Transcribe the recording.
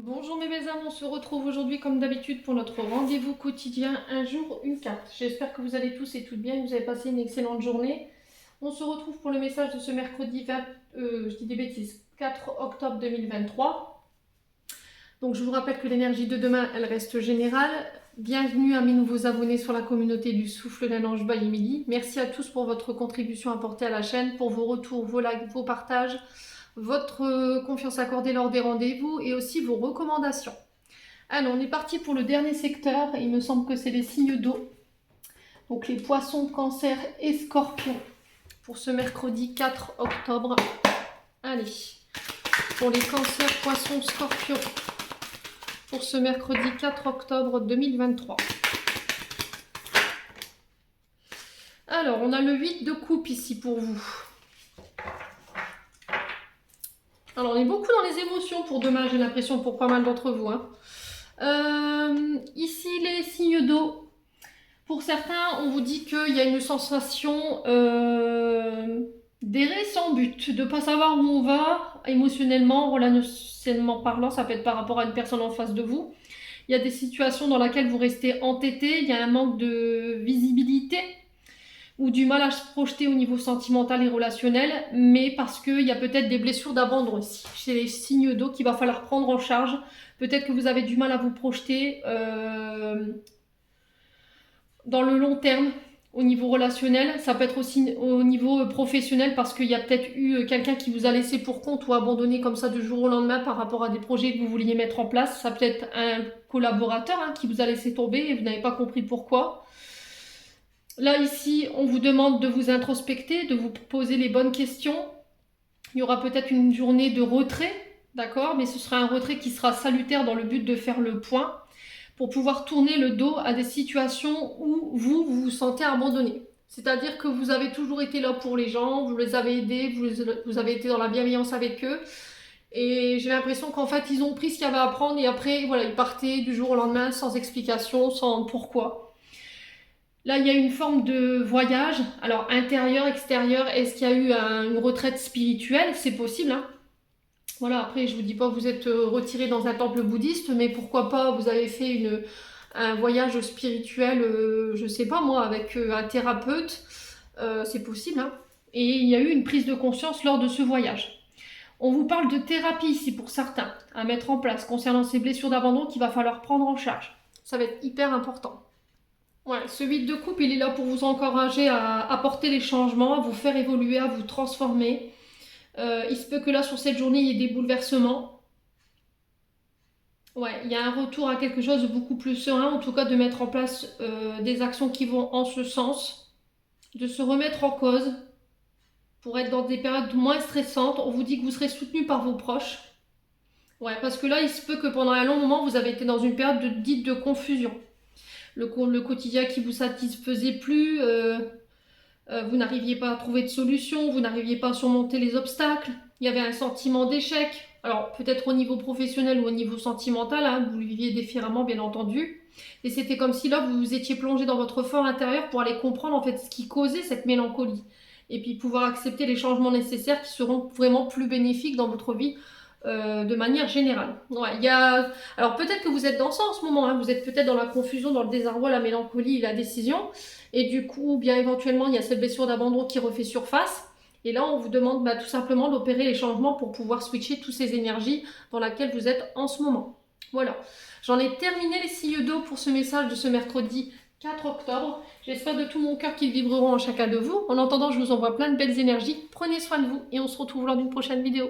Bonjour mes belles âmes, on se retrouve aujourd'hui comme d'habitude pour notre rendez-vous quotidien, un jour, une carte. J'espère que vous allez tous et toutes bien, que vous avez passé une excellente journée. On se retrouve pour le message de ce mercredi 4 octobre 2023. Donc je vous rappelle que l'énergie de demain, elle reste générale. Bienvenue à mes nouveaux abonnés sur la communauté du Souffle d'un Ange by Émilie. Merci à tous pour votre contribution apportée à la chaîne, pour vos retours, vos likes, vos partages, votre confiance accordée lors des rendez-vous et aussi vos recommandations. Alors, on est parti pour le dernier secteur. Il me semble que c'est les signes d'eau. Donc, les poissons, cancer et scorpions pour ce mercredi 4 octobre. Allez, pour les cancers, poissons, scorpions pour ce mercredi 4 octobre 2023. Alors, on a le 8 de coupe ici pour vous. Alors, on est beaucoup dans les émotions pour demain, j'ai l'impression, pour pas mal d'entre vous. Ici, les signes d'eau. Pour certains, on vous dit qu'il y a une sensation d'errer sans but, de ne pas savoir où on va, émotionnellement, relationnellement parlant, ça peut être par rapport à une personne en face de vous. Il y a des situations dans lesquelles vous restez entêté, il y a un manque de visibilité, ou du mal à se projeter au niveau sentimental et relationnel, mais parce qu'il y a peut-être des blessures d'abandon ici. C'est les signes d'eau qu'il va falloir prendre en charge. Peut-être que vous avez du mal à vous projeter dans le long terme au niveau relationnel. Ça peut être aussi au niveau professionnel parce qu'il y a peut-être eu quelqu'un qui vous a laissé pour compte ou abandonné comme ça du jour au lendemain par rapport à des projets que vous vouliez mettre en place. Ça peut être un collaborateur qui vous a laissé tomber et vous n'avez pas compris pourquoi. Là, ici, on vous demande de vous introspecter, de vous poser les bonnes questions. Il y aura peut-être une journée de retrait, d'accord? Mais ce sera un retrait qui sera salutaire dans le but de faire le point pour pouvoir tourner le dos à des situations où vous vous sentez abandonné. C'est-à-dire que vous avez toujours été là pour les gens, vous les avez aidés, vous avez été dans la bienveillance avec eux. Et j'ai l'impression qu'en fait, ils ont pris ce qu'il y avait à prendre et après, voilà, ils partaient du jour au lendemain sans explication, sans pourquoi. Là, il y a une forme de voyage. Alors, intérieur, extérieur, est-ce qu'il y a eu une retraite spirituelle? C'est possible, hein. Voilà, après, je vous dis pas que vous êtes retiré dans un temple bouddhiste, mais pourquoi pas, vous avez fait un voyage spirituel, je sais pas moi, avec un thérapeute. C'est possible, hein. Et il y a eu une prise de conscience lors de ce voyage. On vous parle de thérapie ici pour certains, à mettre en place concernant ces blessures d'abandon qu'il va falloir prendre en charge. Ça va être hyper important. Ouais, ce 8 de coupe, il est là pour vous encourager à apporter les changements, à vous faire évoluer, à vous transformer. Il se peut que là, sur cette journée, il y ait des bouleversements. Ouais, il y a un retour à quelque chose de beaucoup plus serein, en tout cas de mettre en place des actions qui vont en ce sens, de se remettre en cause pour être dans des périodes moins stressantes. On vous dit que vous serez soutenu par vos proches. Ouais, parce que là, il se peut que pendant un long moment, vous avez été dans une période dite de confusion. Le quotidien qui vous satisfaisait plus, vous n'arriviez pas à trouver de solution, vous n'arriviez pas à surmonter les obstacles, il y avait un sentiment d'échec, alors peut-être au niveau professionnel ou au niveau sentimental, vous le viviez différemment bien entendu, et c'était comme si là vous étiez plongé dans votre fort intérieur pour aller comprendre en fait ce qui causait cette mélancolie, et puis pouvoir accepter les changements nécessaires qui seront vraiment plus bénéfiques dans votre vie de manière générale. Ouais, alors peut-être que vous êtes dans ça en ce moment, vous êtes peut-être dans la confusion, dans le désarroi, la mélancolie, la décision, et du coup, bien éventuellement, il y a cette blessure d'abandon qui refait surface, et là on vous demande tout simplement d'opérer les changements pour pouvoir switcher toutes ces énergies dans lesquelles vous êtes en ce moment. Voilà, j'en ai terminé les signes d'eau pour ce message de ce mercredi 4 octobre. J'espère de tout mon cœur qu'ils vibreront en chacun de vous. En attendant, je vous envoie plein de belles énergies. Prenez soin de vous et on se retrouve lors d'une prochaine vidéo.